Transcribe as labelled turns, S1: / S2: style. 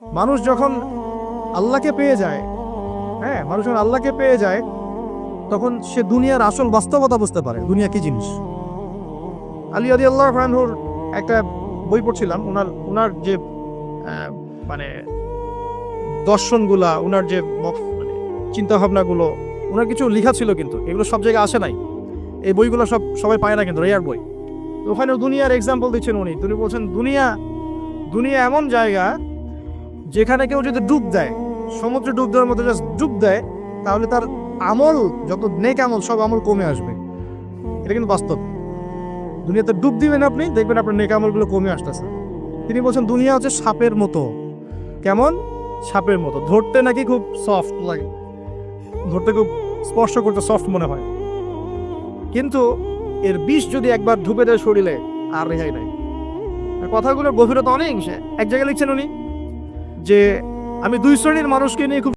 S1: মানুষ যখন আল্লাহকে পেয়ে যায়, হ্যাঁ, মানুষ যখন আল্লাহকে পেয়ে যায় তখন সে দুনিয়ার আসল বাস্তবতা বুঝতে পারে, দুনিয়া কি জিনিস। আলী রাদিয়াল্লাহু আনহুর একটা বই পড়ছিলাম, ওনার যে মানে দর্শনগুলা, ওনার যে মানে চিন্তা ভাবনাগুলো, ওনার কিছু লেখা ছিল, কিন্তু এগুলো সব জায়গায় আসে নাই। এই বইগুলো সবাই পায় না, কিন্তু রেয়ার বই। তো ওখানে দুনিয়ার এক্সাম্পল দিচ্ছেন তিনি বলছেন দুনিয়া এমন জায়গা যেখানে কেউ যদি ডুব দেয়, সমুদ্রে ডুব দেওয়ার মতো জাস্ট ডুব দেয়, তাহলে তার আমল, যত নেক আমল, সব আমল কমে আসবে। এটা কিন্তু বাস্তব। দুনিয়াতে ডুব দিবেন আপনি, দেখবেন আপনার নেক আমলগুলো কমে আসতেছে। তিনি বলছেন দুনিয়া হচ্ছে সাপের মতো। কেমন? সাপের মতো। ধরতে নাকি খুব সফট লাগে, ধরতে খুব স্পর্শ করতে সফট মনে হয়, কিন্তু এর বিষ যদি একবার ঢুকে দেয় শরীরে, আর রেহাই নাই। কথাগুলোর গভীরতা অনেক। এক জায়গায় লিখছেন উনি যে, আমি দুই শ্রেণীর মানুষকে নিয়ে খুব